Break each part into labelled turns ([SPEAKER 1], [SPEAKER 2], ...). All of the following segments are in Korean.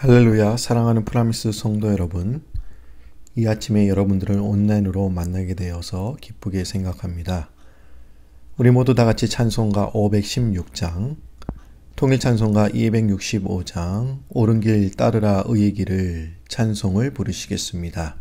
[SPEAKER 1] 할렐루야, 사랑하는 프라미스 성도 여러분, 이 아침에 여러분들을 온라인으로 만나게 되어서 기쁘게 생각합니다. 우리 모두 다 같이 찬송가 516장, 통일 찬송가 265장, 옳은 길 따르라 의의 길을 찬송을 부르시겠습니다.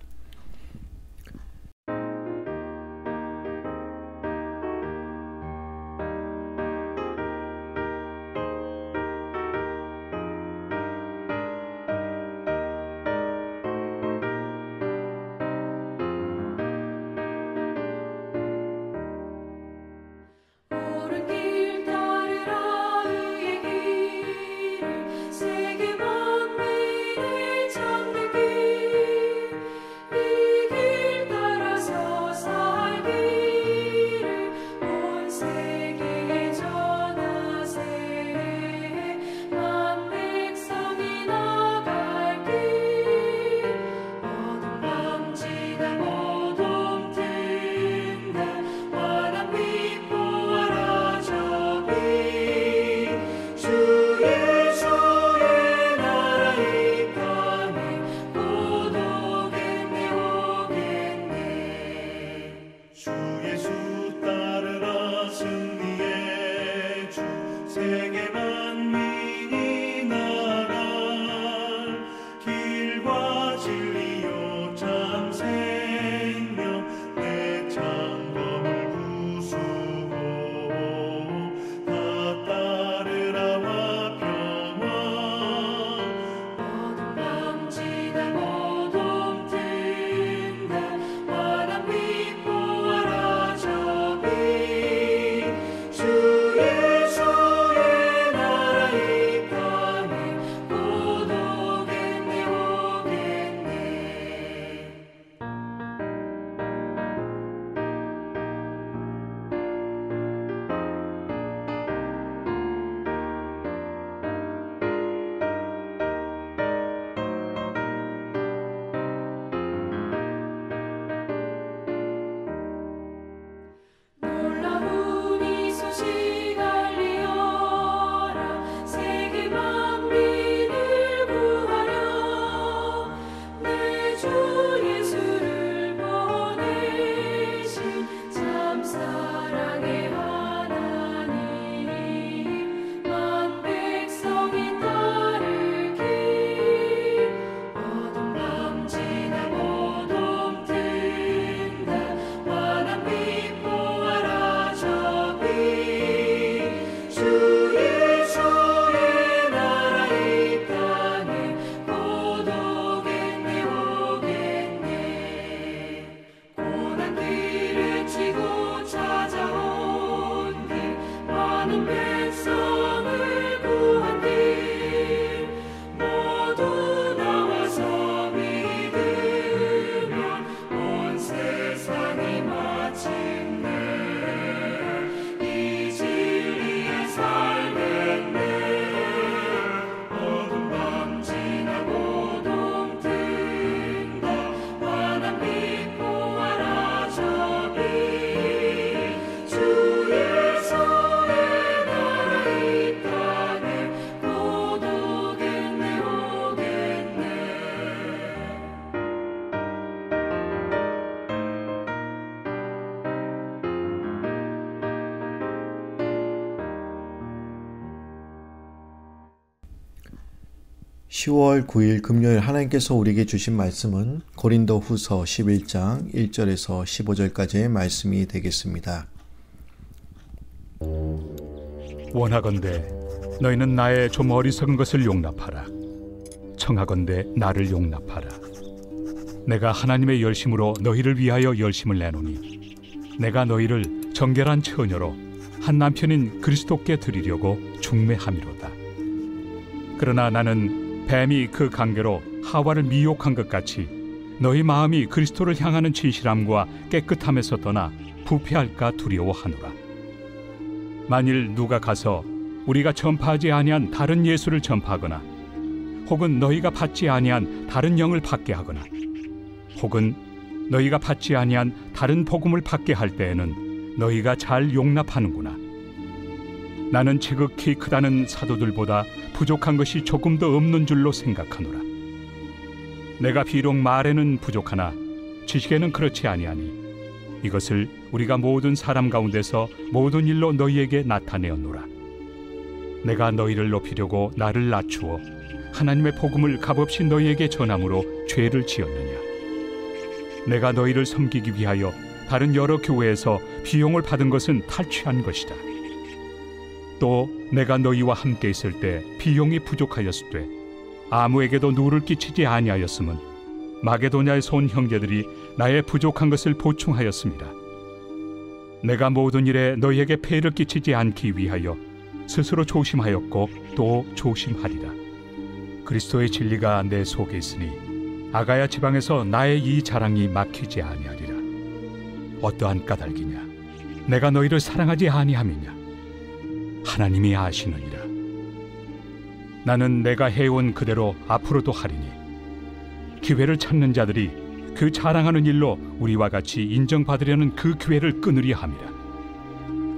[SPEAKER 1] (10월 9일) 금요일 하나님께서 우리에게 주신 말씀은 고린도 후서 11장 1절에서 15절까지의 말씀이 되겠습니다.
[SPEAKER 2] 원하건대 너희는 나의 좀 어리석은 것을 용납하라. 청하건대 나를 용납하라. 내가 하나님의 열심으로 너희를 위하여 열심을 내노니 내가 너희를 정결한 처녀로 한 남편인 그리스도께 드리려고 중매함이로다. 그러나 나는 뱀이 그 관계로 하와를 미혹한 것 같이 너희 마음이 그리스도를 향하는 진실함과 깨끗함에서 떠나 부패할까 두려워하노라. 만일 누가 가서 우리가 전파하지 아니한 다른 예수를 전파하거나 혹은 너희가 받지 아니한 다른 영을 받게 하거나 혹은 너희가 받지 아니한 다른 복음을 받게 할 때에는 너희가 잘 용납하는구나. 나는 지극히 크다는 사도들보다 부족한 것이 조금도 없는 줄로 생각하노라. 내가 비록 말에는 부족하나 지식에는 그렇지 아니하니 이것을 우리가 모든 사람 가운데서 모든 일로 너희에게 나타내었노라. 내가 너희를 높이려고 나를 낮추어 하나님의 복음을 값없이 너희에게 전함으로 죄를 지었느냐? 내가 너희를 섬기기 위하여 다른 여러 교회에서 비용을 받은 것은 탈취한 것이다. 또 내가 너희와 함께 있을 때 비용이 부족하였으되 아무에게도 누를 끼치지 아니하였음은 마게도냐에서 온 형제들이 나의 부족한 것을 보충하였습니다. 내가 모든 일에 너희에게 폐를 끼치지 않기 위하여 스스로 조심하였고 또 조심하리라. 그리스도의 진리가 내 속에 있으니 아가야 지방에서 나의 이 자랑이 막히지 아니하리라. 어떠한 까닭이냐? 내가 너희를 사랑하지 아니함이냐? 하나님이 아시느니라. 나는 내가 해온 그대로 앞으로도 하리니 기회를 찾는 자들이 그 자랑하는 일로 우리와 같이 인정받으려는 그 기회를 끊으려 함이라.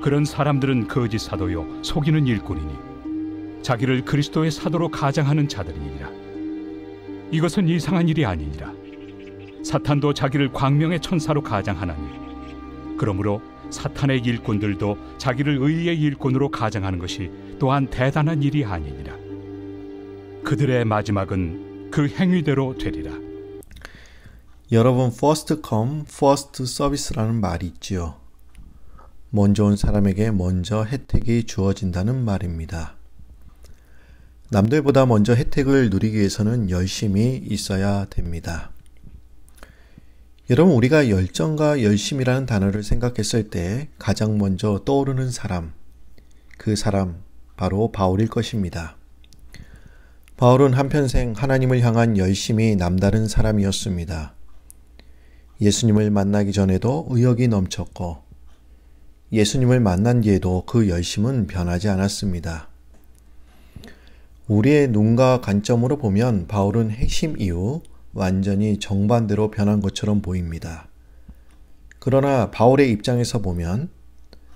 [SPEAKER 2] 그런 사람들은 거짓 사도요 속이는 일꾼이니 자기를 그리스도의 사도로 가장하는 자들이니라. 이것은 이상한 일이 아니니라. 사탄도 자기를 광명의 천사로 가장하나니 그러므로 사탄의 일꾼들도 자기를 의의 일꾼으로 가장하는 것이 또한 대단한 일이 아니니라. 그들의 마지막은 그 행위대로 되리라.
[SPEAKER 1] 여러분, first come, first service라는 말이 있지요. 먼저 온 사람에게 먼저 혜택이 주어진다는 말입니다. 남들보다 먼저 혜택을 누리기 위해서는 열심히 있어야 됩니다. 여러분, 우리가 열정과 열심이라는 단어를 생각했을 때 가장 먼저 떠오르는 사람, 그 사람 바로 바울일 것입니다. 바울은 한평생 하나님을 향한 열심이 남다른 사람이었습니다. 예수님을 만나기 전에도 의욕이 넘쳤고 예수님을 만난 뒤에도 그 열심은 변하지 않았습니다. 우리의 눈과 관점으로 보면 바울은 핵심 이후 완전히 정반대로 변한 것처럼 보입니다. 그러나 바울의 입장에서 보면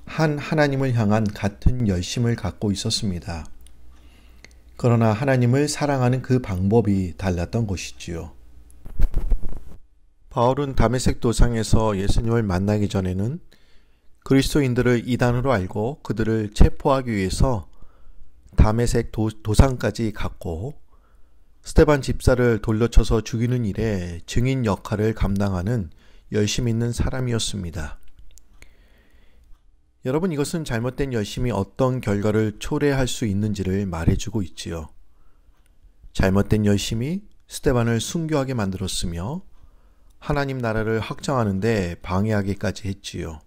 [SPEAKER 1] 하나님을 향한 같은 열심을 갖고 있었습니다. 그러나 하나님을 사랑하는 그 방법이 달랐던 것이지요. 바울은 다메섹 도상에서 예수님을 만나기 전에는 그리스도인들을 이단으로 알고 그들을 체포하기 위해서 다메섹 도상까지 갔고 스데반 집사를 돌려쳐서 죽이는 일에 증인 역할을 감당하는 열심 있는 사람이었습니다. 여러분, 이것은 잘못된 열심이 어떤 결과를 초래할 수 있는지를 말해주고 있지요. 잘못된 열심이 스데반을 순교하게 만들었으며 하나님 나라를 확장하는 데 방해하기까지 했지요.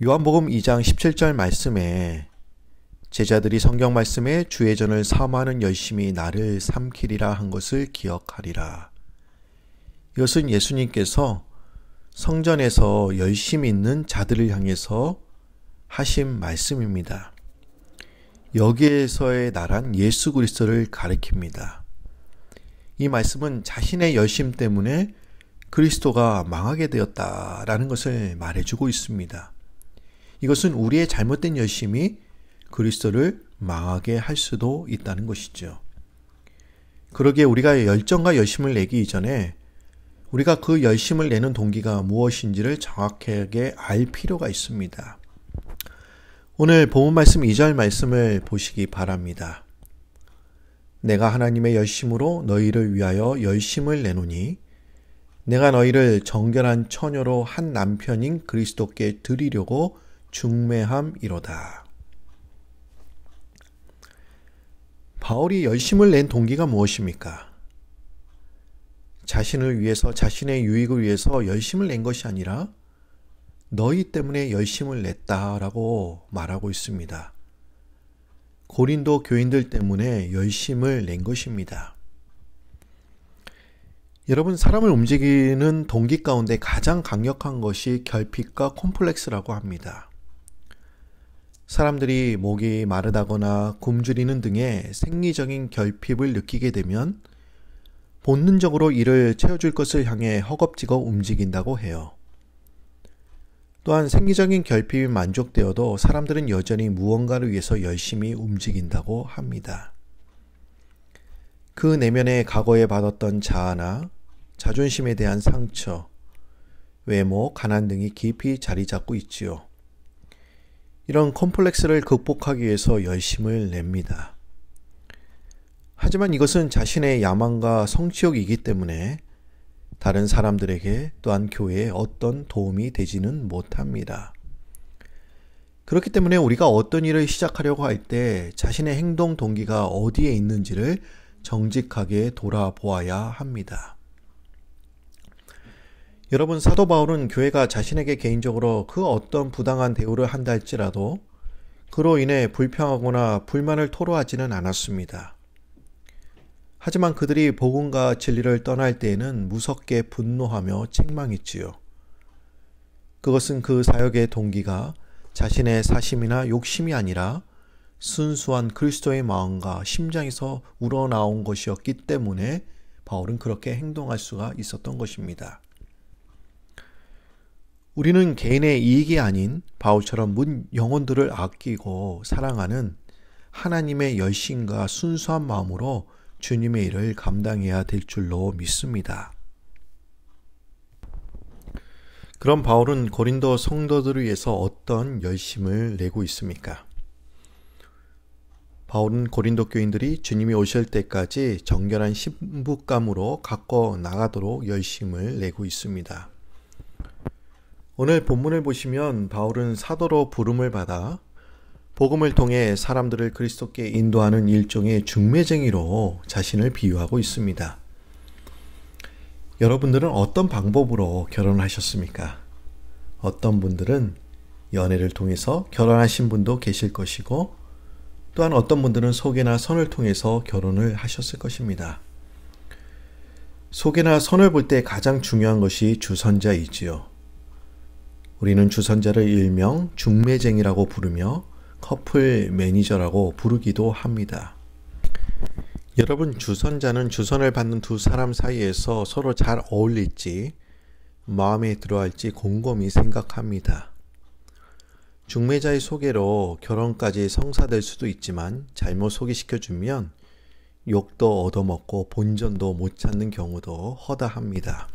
[SPEAKER 1] 요한복음 2장 17절 말씀에 제자들이 성경 말씀에 주의 전을 사모하는 열심이 나를 삼키리라 한 것을 기억하리라. 이것은 예수님께서 성전에서 열심히 있는 자들을 향해서 하신 말씀입니다. 여기에서의 나란 예수 그리스도를 가리킵니다. 이 말씀은 자신의 열심 때문에 그리스도가 망하게 되었다라는 것을 말해주고 있습니다. 이것은 우리의 잘못된 열심이 그리스도를 망하게 할 수도 있다는 것이죠. 그러기에 우리가 열정과 열심을 내기 이전에 우리가 그 열심을 내는 동기가 무엇인지를 정확하게 알 필요가 있습니다. 오늘 본문 말씀 2절 말씀을 보시기 바랍니다. 내가 하나님의 열심으로 너희를 위하여 열심을 내노니 내가 너희를 정결한 처녀로 한 남편인 그리스도께 드리려고 중매함이로다. 바울이 열심을 낸 동기가 무엇입니까? 자신을 위해서, 자신의 유익을 위해서 열심을 낸 것이 아니라 너희 때문에 열심을 냈다라고 말하고 있습니다. 고린도 교인들 때문에 열심을 낸 것입니다. 여러분, 사람을 움직이는 동기 가운데 가장 강력한 것이 결핍과 콤플렉스라고 합니다. 사람들이 목이 마르다거나 굶주리는 등의 생리적인 결핍을 느끼게 되면 본능적으로 이를 채워줄 것을 향해 허겁지겁 움직인다고 해요. 또한 생리적인 결핍이 만족되어도 사람들은 여전히 무언가를 위해서 열심히 움직인다고 합니다. 그 내면에 과거에 받았던 자아나 자존심에 대한 상처, 외모, 가난 등이 깊이 자리 잡고 있지요. 이런 콤플렉스를 극복하기 위해서 열심을 냅니다. 하지만 이것은 자신의 야망과 성취욕이기 때문에 다른 사람들에게 또한 교회에 어떤 도움이 되지는 못합니다. 그렇기 때문에 우리가 어떤 일을 시작하려고 할 때 자신의 행동 동기가 어디에 있는지를 정직하게 돌아보아야 합니다. 여러분, 사도 바울은 교회가 자신에게 개인적으로 그 어떤 부당한 대우를 한다 할지라도 그로 인해 불평하거나 불만을 토로하지는 않았습니다. 하지만 그들이 복음과 진리를 떠날 때에는 무섭게 분노하며 책망했지요. 그것은 그 사역의 동기가 자신의 사심이나 욕심이 아니라 순수한 그리스도의 마음과 심장에서 우러나온 것이었기 때문에 바울은 그렇게 행동할 수가 있었던 것입니다. 우리는 개인의 이익이 아닌 바울처럼 문 영혼들을 아끼고 사랑하는 하나님의 열심과 순수한 마음으로 주님의 일을 감당해야 될 줄로 믿습니다. 그럼 바울은 고린도 성도들을 위해서 어떤 열심을 내고 있습니까? 바울은 고린도 교인들이 주님이 오실 때까지 정결한 신부감으로 갖고 나가도록 열심을 내고 있습니다. 오늘 본문을 보시면 바울은 사도로 부름을 받아 복음을 통해 사람들을 그리스도께 인도하는 일종의 중매쟁이로 자신을 비유하고 있습니다. 여러분들은 어떤 방법으로 결혼하셨습니까? 어떤 분들은 연애를 통해서 결혼하신 분도 계실 것이고, 또한 어떤 분들은 소개나 선을 통해서 결혼을 하셨을 것입니다. 소개나 선을 볼 때 가장 중요한 것이 주선자이지요. 우리는 주선자를 일명 중매쟁이라고 부르며 커플 매니저라고 부르기도 합니다. 여러분, 주선자는 주선을 받는 두 사람 사이에서 서로 잘 어울릴지 마음에 들어할지 곰곰이 생각합니다. 중매자의 소개로 결혼까지 성사될 수도 있지만 잘못 소개시켜주면 욕도 얻어먹고 본전도 못 찾는 경우도 허다합니다.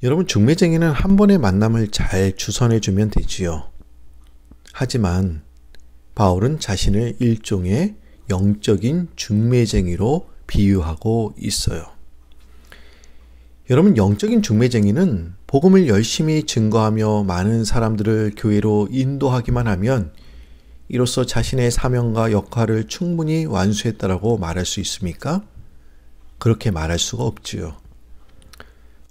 [SPEAKER 1] 여러분, 중매쟁이는 한 번의 만남을 잘 주선해주면 되지요. 하지만 바울은 자신을 일종의 영적인 중매쟁이로 비유하고 있어요. 여러분, 영적인 중매쟁이는 복음을 열심히 증거하며 많은 사람들을 교회로 인도하기만 하면 이로써 자신의 사명과 역할을 충분히 완수했다라고 말할 수 있습니까? 그렇게 말할 수가 없지요.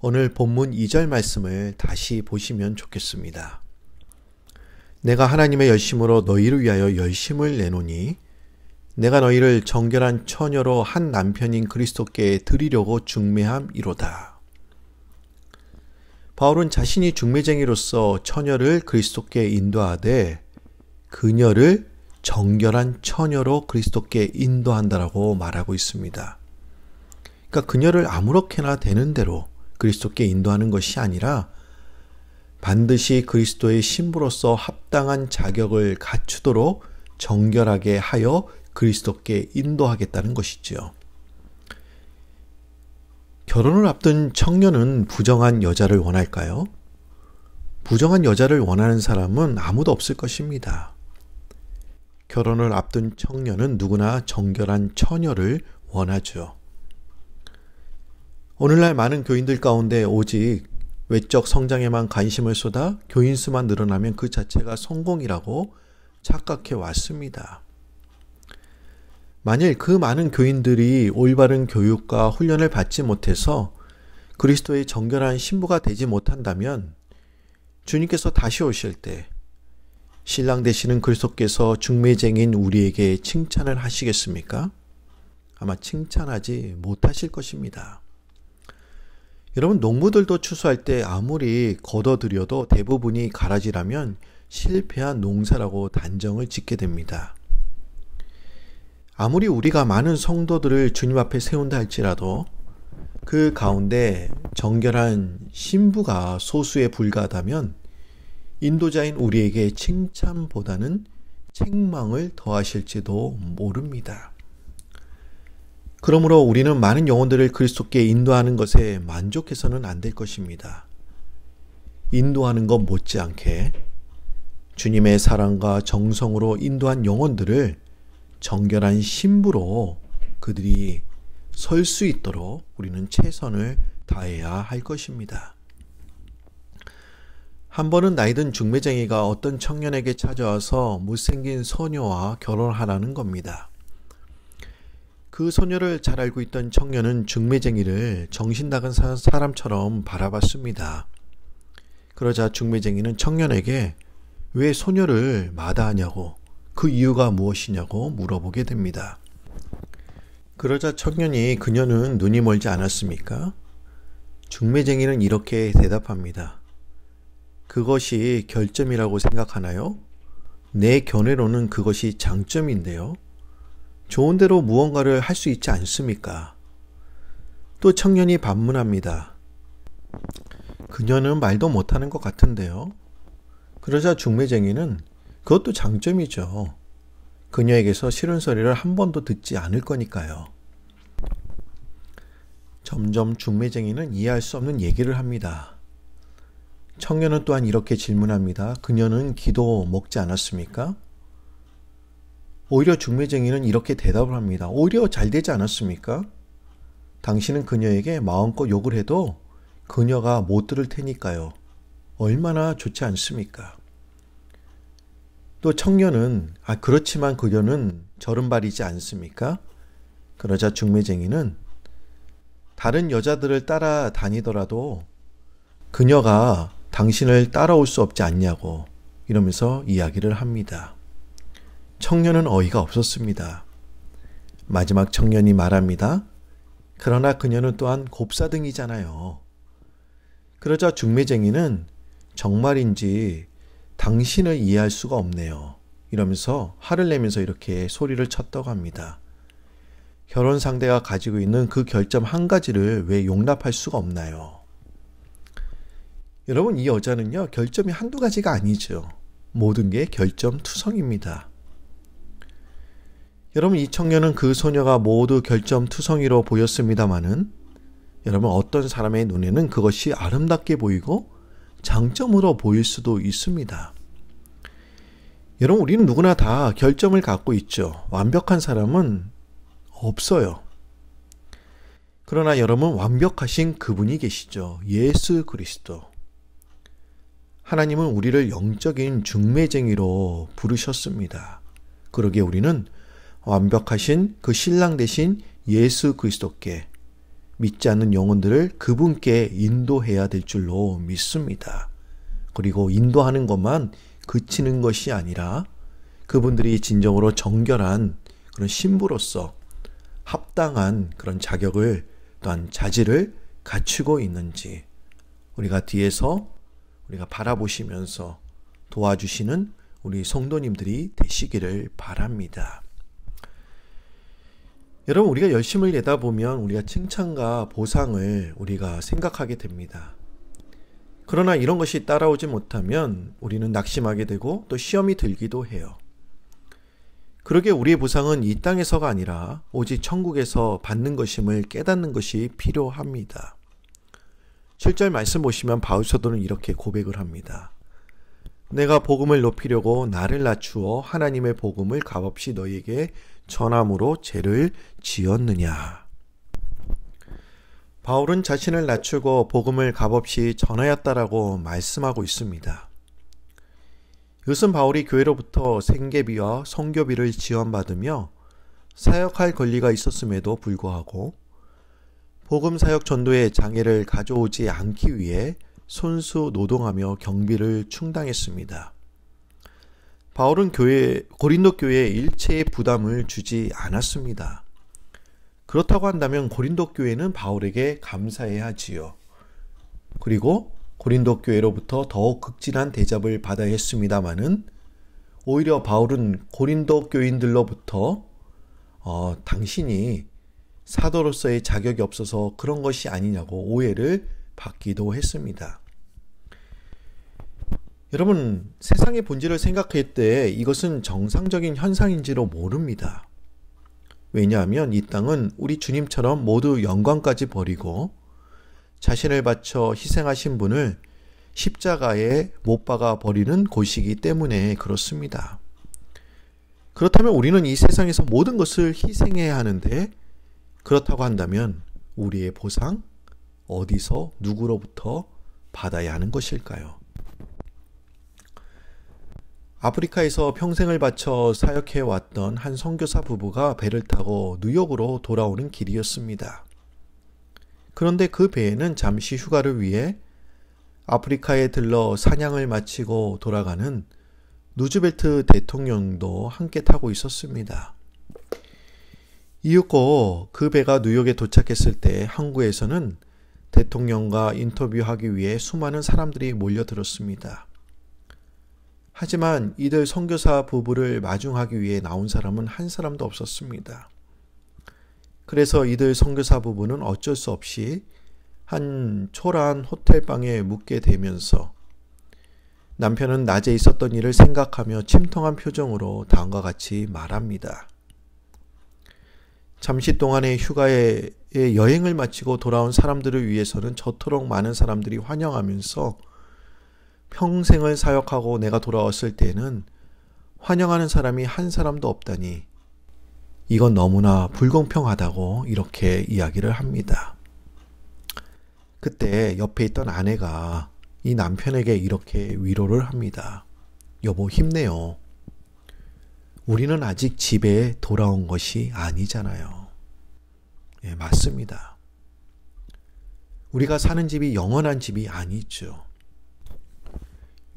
[SPEAKER 1] 오늘 본문 2절 말씀을 다시 보시면 좋겠습니다. 내가 하나님의 열심으로 너희를 위하여 열심을 내노니 내가 너희를 정결한 처녀로 한 남편인 그리스도께 드리려고 중매함이로다. 바울은 자신이 중매쟁이로서 처녀를 그리스도께 인도하되 그녀를 정결한 처녀로 그리스도께 인도한다라고 말하고 있습니다. 그러니까 그녀를 아무렇게나 되는 대로 그리스도께 인도하는 것이 아니라 반드시 그리스도의 신부로서 합당한 자격을 갖추도록 정결하게 하여 그리스도께 인도하겠다는 것이지요. 결혼을 앞둔 청년은 부정한 여자를 원할까요? 부정한 여자를 원하는 사람은 아무도 없을 것입니다. 결혼을 앞둔 청년은 누구나 정결한 처녀를 원하죠. 오늘날 많은 교인들 가운데 오직 외적 성장에만 관심을 쏟아 교인 수만 늘어나면 그 자체가 성공이라고 착각해 왔습니다. 만일 그 많은 교인들이 올바른 교육과 훈련을 받지 못해서 그리스도의 정결한 신부가 되지 못한다면 주님께서 다시 오실 때 신랑 되시는 그리스도께서 중매쟁인 우리에게 칭찬을 하시겠습니까? 아마 칭찬하지 못하실 것입니다. 여러분, 농부들도 추수할 때 아무리 걷어들여도 대부분이 가라지라면 실패한 농사라고 단정을 짓게 됩니다. 아무리 우리가 많은 성도들을 주님 앞에 세운다 할지라도 그 가운데 정결한 신부가 소수에 불과하다면 인도자인 우리에게 칭찬보다는 책망을 더하실지도 모릅니다. 그러므로 우리는 많은 영혼들을 그리스도께 인도하는 것에 만족해서는 안 될 것입니다. 인도하는 것 못지않게 주님의 사랑과 정성으로 인도한 영혼들을 정결한 신부로 그들이 설 수 있도록 우리는 최선을 다해야 할 것입니다. 한 번은 나이든 중매쟁이가 어떤 청년에게 찾아와서 못생긴 소녀와 결혼하라는 겁니다. 그 소녀를 잘 알고 있던 청년은 중매쟁이를 정신 나간 사람처럼 바라봤습니다. 그러자 중매쟁이는 청년에게 왜 소녀를 마다하냐고, 그 이유가 무엇이냐고 물어보게 됩니다. 그러자 청년이 그녀는 눈이 멀지 않았습니까? 중매쟁이는 이렇게 대답합니다. 그것이 결점이라고 생각하나요? 내 견해로는 그것이 장점인데요. 좋은 대로 무언가를 할 수 있지 않습니까? 또 청년이 반문합니다. 그녀는 말도 못하는 것 같은데요. 그러자 중매쟁이는 그것도 장점이죠. 그녀에게서 싫은 소리를 한 번도 듣지 않을 거니까요. 점점 중매쟁이는 이해할 수 없는 얘기를 합니다. 청년은 또한 이렇게 질문합니다. 그녀는 기도 먹지 않았습니까? 오히려 중매쟁이는 이렇게 대답을 합니다. 오히려 잘 되지 않았습니까? 당신은 그녀에게 마음껏 욕을 해도 그녀가 못 들을 테니까요. 얼마나 좋지 않습니까? 또 청년은 그렇지만 그녀는 저른발이지 않습니까? 그러자 중매쟁이는 다른 여자들을 따라다니더라도 그녀가 당신을 따라올 수 없지 않냐고 이러면서 이야기를 합니다. 청년은 어이가 없었습니다. 마지막 청년이 말합니다. 그러나 그녀는 또한 곱사등이잖아요. 그러자 중매쟁이는 정말인지 당신을 이해할 수가 없네요. 이러면서 화를 내면서 이렇게 소리를 쳤다고 합니다. 결혼 상대가 가지고 있는 그 결점 한 가지를 왜 용납할 수가 없나요? 여러분, 이 여자는요, 결점이 한두 가지가 아니죠. 모든 게 결점투성입니다. 여러분, 이 청년은 그 소녀가 모두 결점투성이로 보였습니다마는 여러분, 어떤 사람의 눈에는 그것이 아름답게 보이고 장점으로 보일 수도 있습니다. 여러분, 우리는 누구나 다 결점을 갖고 있죠. 완벽한 사람은 없어요. 그러나 여러분, 완벽하신 그분이 계시죠. 예수 그리스도. 하나님은 우리를 영적인 중매쟁이로 부르셨습니다. 그러기에 우리는 완벽하신 그 신랑 되신 예수 그리스도께 믿지 않는 영혼들을 그분께 인도해야 될 줄로 믿습니다. 그리고 인도하는 것만 그치는 것이 아니라 그분들이 진정으로 정결한 그런 신부로서 합당한 그런 자격을 또한 자질을 갖추고 있는지 우리가 뒤에서 우리가 바라보시면서 도와주시는 우리 성도님들이 되시기를 바랍니다. 여러분, 우리가 열심을 내다 보면 우리가 칭찬과 보상을 우리가 생각하게 됩니다. 그러나 이런 것이 따라오지 못하면 우리는 낙심하게 되고 또 시험이 들기도 해요. 그러기에 우리의 보상은 이 땅에서가 아니라 오직 천국에서 받는 것임을 깨닫는 것이 필요합니다. 7절 말씀 보시면 바울 사도는 이렇게 고백을 합니다. 내가 복음을 높이려고 나를 낮추어 하나님의 복음을 값없이 너희에게 전함으로 죄를 지었느냐. 바울은 자신을 낮추고 복음을 값없이 전하였다라고 말씀하고 있습니다. 이것은 바울이 교회로부터 생계비와 선교비를 지원받으며 사역할 권리가 있었음에도 불구하고 복음 사역 전도에 장애를 가져오지 않기 위해 손수 노동하며 경비를 충당했습니다. 바울은 고린도 교회에 일체의 부담을 주지 않았습니다. 그렇다고 한다면 고린도 교회는 바울에게 감사해야 하지요. 그리고 고린도 교회로부터 더욱 극진한 대접을 받아야 했습니다마는 오히려 바울은 고린도 교인들로부터 당신이 사도로서의 자격이 없어서 그런 것이 아니냐고 오해를 받기도 했습니다. 여러분, 세상의 본질을 생각할 때 이것은 정상적인 현상인지로 모릅니다. 왜냐하면 이 땅은 우리 주님처럼 모두 영광까지 버리고 자신을 바쳐 희생하신 분을 십자가에 못 박아 버리는 곳이기 때문에 그렇습니다. 그렇다면 우리는 이 세상에서 모든 것을 희생해야 하는데, 그렇다고 한다면 우리의 보상 어디서 누구로부터 받아야 하는 것일까요? 아프리카에서 평생을 바쳐 사역해 왔던 한 선교사 부부가 배를 타고 뉴욕으로 돌아오는 길이었습니다. 그런데 그 배에는 잠시 휴가를 위해 아프리카에 들러 사냥을 마치고 돌아가는 누즈벨트 대통령도 함께 타고 있었습니다. 이윽고 그 배가 뉴욕에 도착했을 때 항구에서는 대통령과 인터뷰하기 위해 수많은 사람들이 몰려들었습니다. 하지만 이들 선교사 부부를 마중하기 위해 나온 사람은 한 사람도 없었습니다. 그래서 이들 선교사 부부는 어쩔 수 없이 한 초라한 호텔방에 묵게 되면서 남편은 낮에 있었던 일을 생각하며 침통한 표정으로 다음과 같이 말합니다. 잠시 동안의 휴가에 여행을 마치고 돌아온 사람들을 위해서는 저토록 많은 사람들이 환영하면서 평생을 사역하고 내가 돌아왔을 때는 환영하는 사람이 한 사람도 없다니 이건 너무나 불공평하다고 이렇게 이야기를 합니다. 그때 옆에 있던 아내가 이 남편에게 이렇게 위로를 합니다. 여보, 힘내요. 우리는 아직 집에 돌아온 것이 아니잖아요. 예, 맞습니다. 우리가 사는 집이 영원한 집이 아니죠.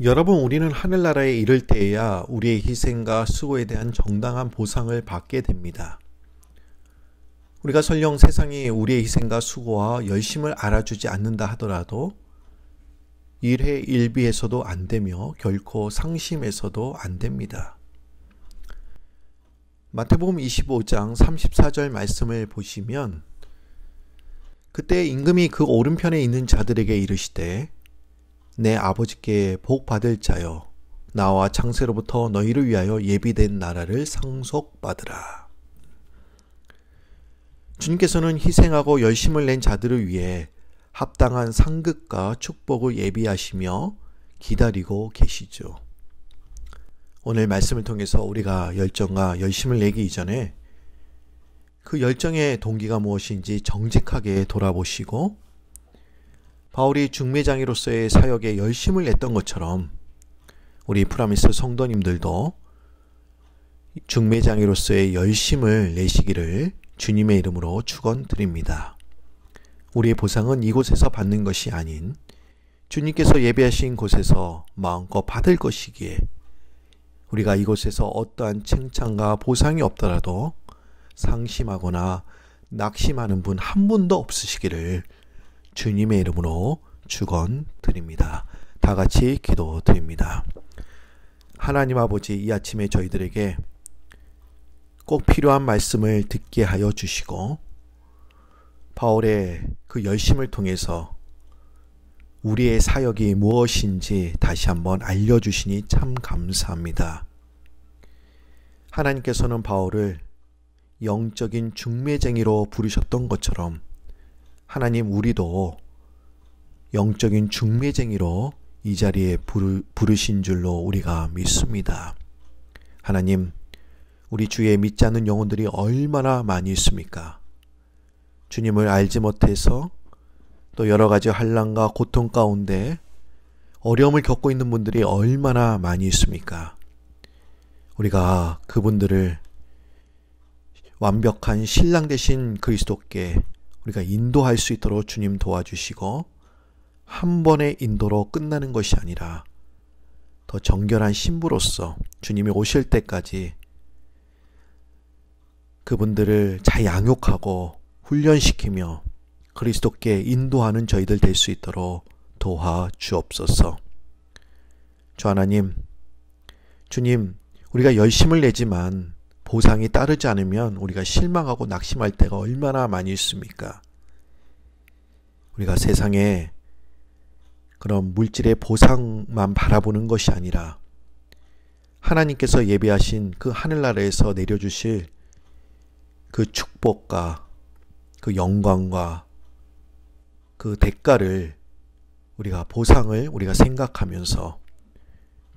[SPEAKER 1] 여러분, 우리는 하늘나라에 이를 때에야 우리의 희생과 수고에 대한 정당한 보상을 받게 됩니다. 우리가 설령 세상이 우리의 희생과 수고와 열심을 알아주지 않는다 하더라도 일회일비에서도 안 되며 결코 상심해서도 안 됩니다. 마태복음 25장 34절 말씀을 보시면 그때 임금이 그 오른편에 있는 자들에게 이르시되 내 아버지께 복 받을 자여 나와 창세로부터 너희를 위하여 예비된 나라를 상속받으라. 주님께서는 희생하고 열심을 낸 자들을 위해 합당한 상급과 축복을 예비하시며 기다리고 계시죠. 오늘 말씀을 통해서 우리가 열정과 열심을 내기 이전에 그 열정의 동기가 무엇인지 정직하게 돌아보시고 바울이 중매장이로서의 사역에 열심을 냈던 것처럼 우리 프라미스 성도님들도 중매장이로서의 열심을 내시기를 주님의 이름으로 축원드립니다. 우리의 보상은 이곳에서 받는 것이 아닌 주님께서 예배하신 곳에서 마음껏 받을 것이기에 우리가 이곳에서 어떠한 칭찬과 보상이 없더라도 상심하거나 낙심하는 분 한 분도 없으시기를 주님의 이름으로 축원드립니다. 다 같이 기도드립니다. 하나님 아버지, 이 아침에 저희들에게 꼭 필요한 말씀을 듣게 하여 주시고 바울의 그 열심을 통해서 우리의 사역이 무엇인지 다시 한번 알려주시니 참 감사합니다. 하나님께서는 바울을 영적인 중매쟁이로 부르셨던 것처럼 하나님, 우리도 영적인 중매쟁이로 이 자리에 부르신 줄로 우리가 믿습니다. 하나님, 우리 주의 믿지 않는 영혼들이 얼마나 많이 있습니까? 주님을 알지 못해서 또 여러 가지 환난과 고통 가운데 어려움을 겪고 있는 분들이 얼마나 많이 있습니까? 우리가 그분들을 완벽한 신랑 되신 그리스도께 우리가 인도할 수 있도록 주님 도와주시고 한 번의 인도로 끝나는 것이 아니라 더 정결한 신부로서 주님이 오실 때까지 그분들을 잘 양육하고 훈련시키며 그리스도께 인도하는 저희들 될 수 있도록 도와주옵소서. 주 하나님, 주님, 우리가 열심을 내지만 보상이 따르지 않으면 우리가 실망하고 낙심할 때가 얼마나 많이 있습니까? 우리가 세상에 그런 물질의 보상만 바라보는 것이 아니라 하나님께서 예비하신 그 하늘나라에서 내려주실 그 축복과 그 영광과 그 대가를 우리가 보상을 우리가 생각하면서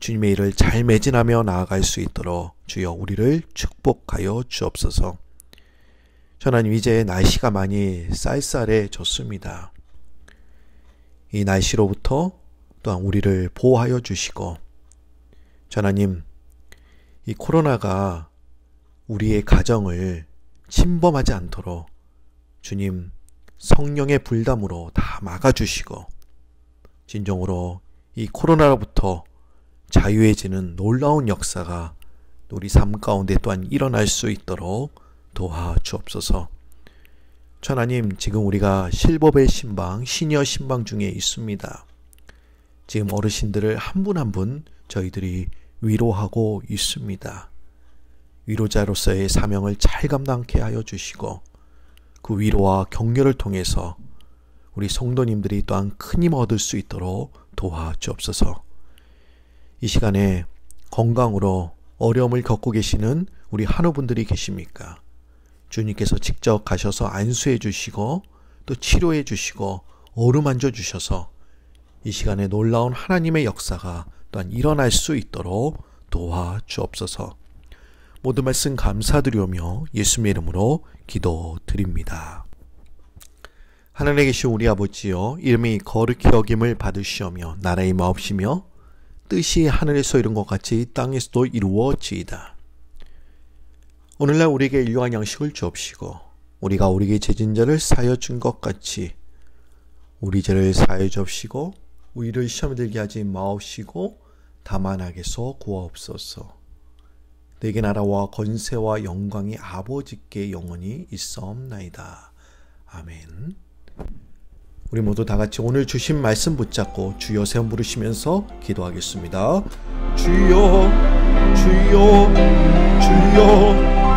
[SPEAKER 1] 주님의 일을 잘 매진하며 나아갈 수 있도록 주여 우리를 축복하여 주옵소서. 하나님, 이제 날씨가 많이 쌀쌀해졌습니다. 이 날씨로부터 또한 우리를 보호하여 주시고, 하나님, 이 코로나가 우리의 가정을 침범하지 않도록 주님 성령의 불담으로 다 막아주시고, 진정으로 이 코로나로부터 자유해지는 놀라운 역사가 우리 삶 가운데 또한 일어날 수 있도록 도와주옵소서. 하나님, 지금 우리가 실버벨 신방, 시니어 신방 중에 있습니다. 지금 어르신들을 한 분 한 분 저희들이 위로하고 있습니다. 위로자로서의 사명을 잘 감당케 하여 주시고, 그 위로와 격려를 통해서 우리 성도님들이 또한 큰 힘 얻을 수 있도록 도와주옵소서. 이 시간에 건강으로 어려움을 겪고 계시는 우리 한우분들이 계십니까? 주님께서 직접 가셔서 안수해 주시고 또 치료해 주시고 어루만져 주셔서 이 시간에 놀라운 하나님의 역사가 또한 일어날 수 있도록 도와주옵소서. 모든 말씀 감사드리오며 예수님의 이름으로 기도드립니다. 하늘에 계신 우리 아버지여, 이름이 거룩히 여김을 받으시오며 나라의 마옵시며 뜻이 하늘에서 이룬 것 같이 땅에서도 이루어지이다. 오늘날 우리에게 일용할 양식을 주옵시고 우리가 우리에게 죄진 자를 사하여 준 것 같이 우리 죄를 사하여 주옵시고 우리를 시험에 들게 하지 마옵시고 다만 악에서 구하옵소서. 내게 나라와 권세와 영광이 아버지께 영원히 있사옵나이다. 아멘. 우리 모두 다 같이 오늘 주신 말씀 붙잡고 주여 세 번 부르시면서 기도하겠습니다. 주여, 주여, 주여.